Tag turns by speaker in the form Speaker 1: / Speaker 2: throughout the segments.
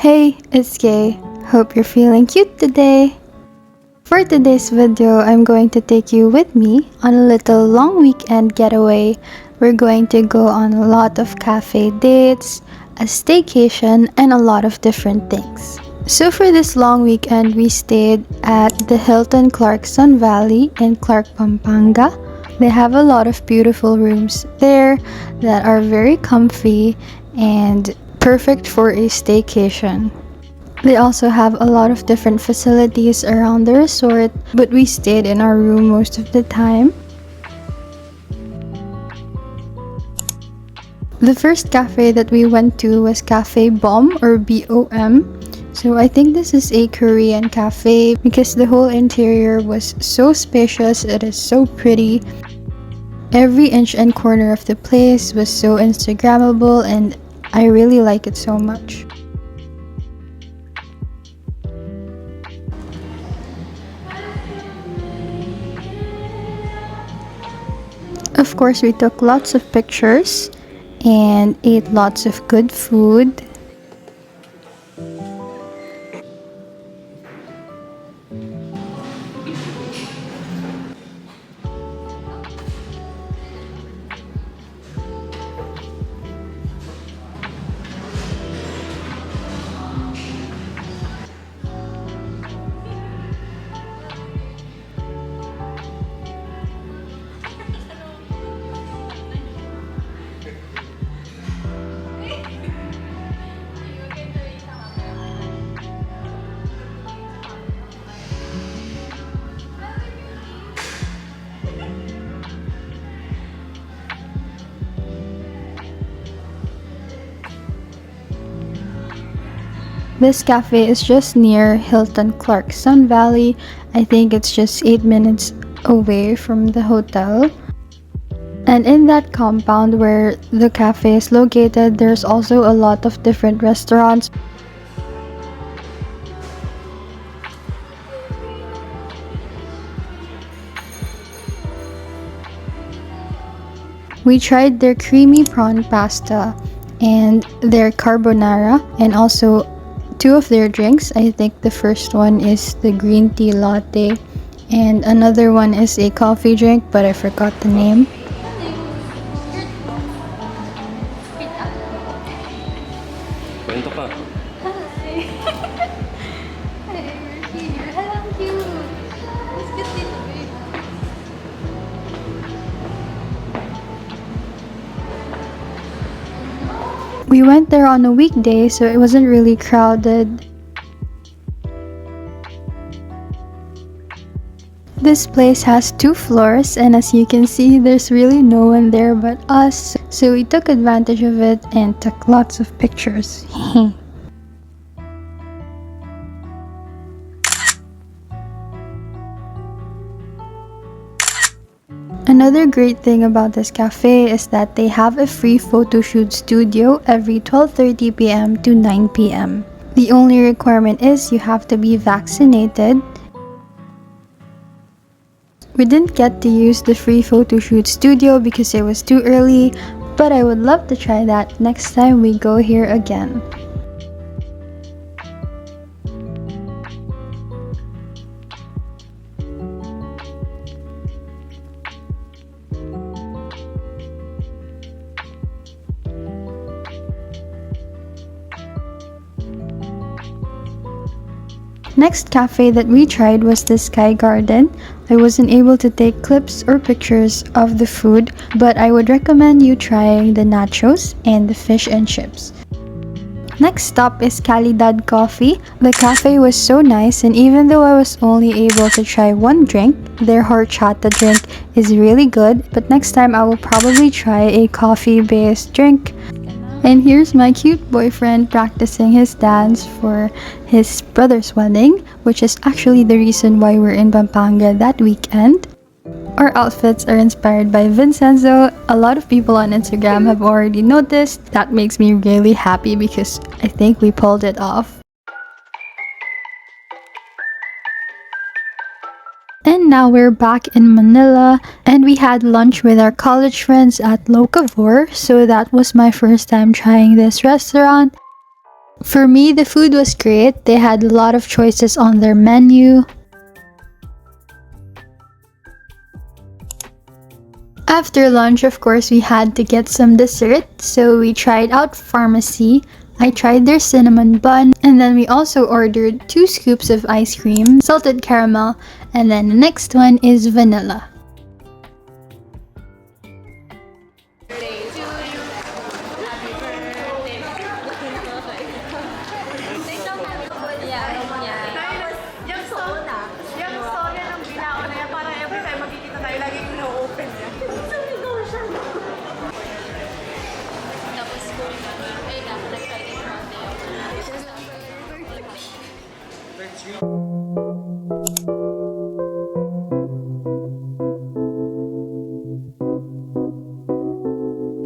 Speaker 1: Hey, it's Kay. Hope you're feeling cute today. For today's video, I'm going to take you with me on a little long weekend getaway. We're going to go on a lot of cafe dates, a staycation, and a lot of different things. So for this long weekend, we stayed at the Hilton Clark Sun Valley in Clark, Pampanga. They have a lot of beautiful rooms there that are very comfy and perfect for a staycation. They also have a lot of different facilities around the resort, but we stayed in our room most of the time. The first cafe that we went to was Cafe BOM or BOM. So I think this is a Korean cafe because the whole interior was so spacious, it is so pretty. Every inch and corner of the place was so Instagrammable and I really like it so much. Of course, we took lots of pictures and ate lots of good food. This cafe is just near Hilton Clark Sun Valley. I think it's just 8 minutes away from the hotel. And in that compound where the cafe is located, there's also a lot of different restaurants. We tried their creamy prawn pasta and their carbonara and also two of their drinks. I think the first one is the green tea latte and another one is a coffee drink, but I forgot the name.
Speaker 2: Kwento ka.
Speaker 1: We went there on a weekday, so it wasn't really crowded. This place has 2 floors, and as you can see, there's really no one there but us. So we took advantage of it and took lots of pictures. Another great thing about this cafe is that they have a free photo shoot studio every 12:30 p.m. to 9 p.m. The only requirement is you have to be vaccinated. We didn't get to use the free photo shoot studio because it was too early, but I would love to try that next time we go here again. Next cafe that we tried was the Sky Garden. I wasn't able to take clips or pictures of the food, but I would recommend you trying the nachos and the fish and chips. Next stop is Calidad Coffee. The cafe was so nice, and even though I was only able to try one drink, their horchata drink is really good, but next time I will probably try a coffee-based drink. And here's my cute boyfriend practicing his dance for his brother's wedding, which is actually the reason why we're in Pampanga that weekend. Our outfits are inspired by Vincenzo. A lot of people on Instagram have already noticed. That makes me really happy because I think we pulled it off. And now we're back in Manila, and we had lunch with our college friends at Locavor, so that was my first time trying this restaurant. For me, the food was great. They had a lot of choices on their menu. After lunch, of course, we had to get some dessert, so we tried out Pharmacy. I tried their cinnamon bun, and then we also ordered 2 scoops of ice cream, salted caramel, and then the next one is vanilla.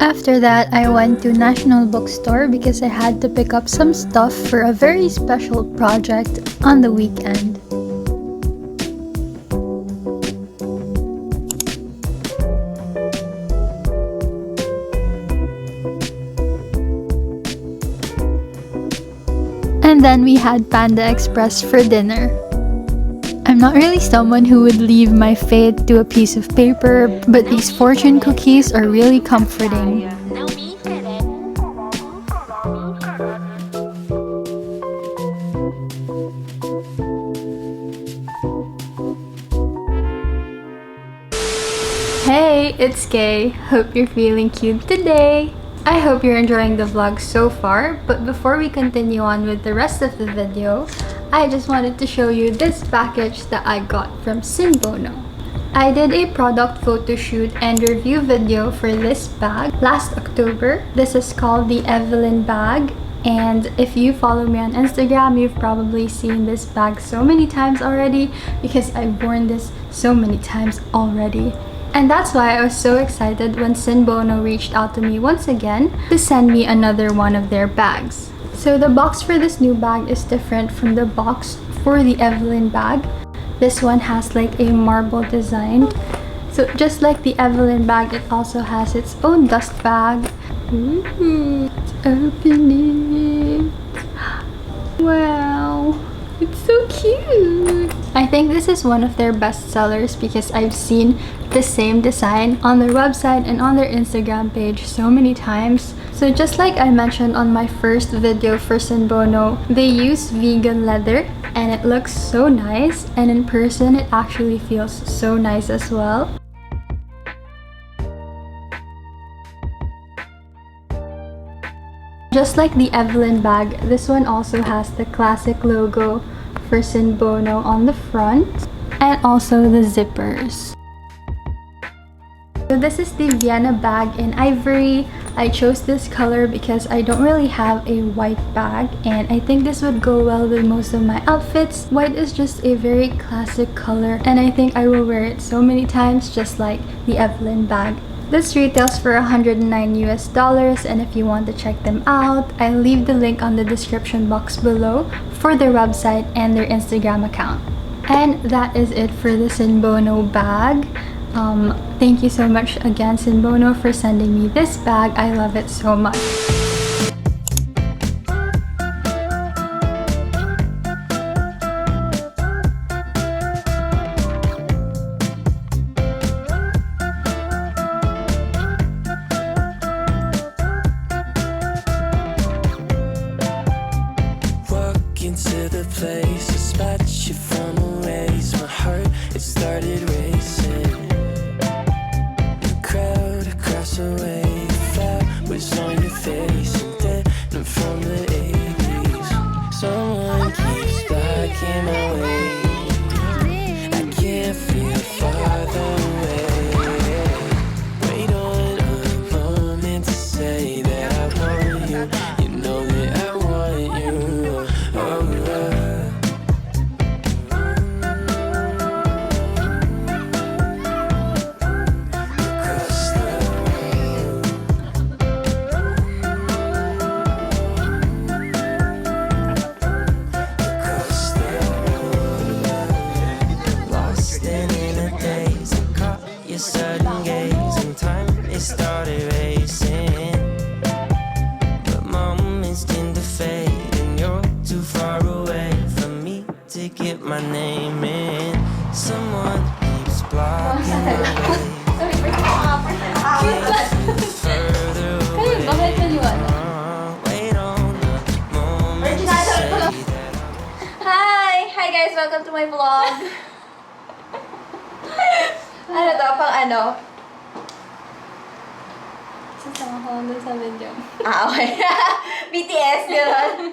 Speaker 1: After that, I went to National Bookstore because I had to pick up some stuff for a very special project on the weekend. And then we had Panda Express for dinner. I'm not really someone who would leave my fate to a piece of paper, but these fortune cookies are really comforting. Hey, it's Kay. Hope you're feeling cute today. I hope you're enjoying the vlog so far, but before we continue on with the rest of the video, I just wanted to show you this package that I got from Sinbono. I did a product photo shoot and review video for this bag last October. This is called the Evelyn bag, and if you follow me on Instagram, you've probably seen this bag so many times already because I've worn this so many times already. And that's why I was so excited when Sinbono reached out to me once again to send me another one of their bags. So the box for this new bag is different from the box for the Evelyn bag. This one has like a marble design. So just like the Evelyn bag, it also has its own dust bag. Ooh, let's open it. Wow, it's so cute. I think this is one of their best sellers because I've seen the same design on their website and on their Instagram page so many times. So just like I mentioned on my first video for Sinbono, they use vegan leather and it looks so nice, and in person it actually feels so nice as well. Just like the Evelyn bag, this one also has the classic logo for Sinbono on the front and also the zippers. So this is the Vienna bag in Ivory. I chose this color because I don't really have a white bag, and I think this would go well with most of my outfits. White is just a very classic color, and I think I will wear it so many times just like the Evelyn bag. This retails for $109 US, and if you want to check them out, I'll leave the link on the description box below for their website and their Instagram account. And that is it for the Sinbono bag. Thank you so much again, Sinbono, for sending me this bag. I love it so much.
Speaker 3: Walk into the place, a spot you from a ways. My heart, it started racing. Away, felt was on your face, and then I'm from the 80s. Someone keeps blocking my way. I can't feel farther away. Wait on a moment to say that I want you. You know that I want you. sudden gaze and time it started racing. But moments tend to fade and you're too far away from me to get my name in. Someone keeps blocking my way. Further away. Wait on the moment to say that
Speaker 4: Hi! Hi guys! Welcome to my vlog! Ano to? Pang ano?
Speaker 1: Sasama ko lang dun sa video.
Speaker 4: Okay. BTS, gano'n.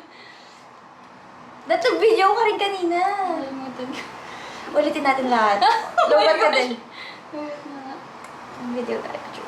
Speaker 4: Nag-video ka rin kanina.
Speaker 1: Nalimutan ko.
Speaker 4: Ulitin natin lahat. Lumat ka din.
Speaker 1: Wait na nga.
Speaker 4: Video tayo.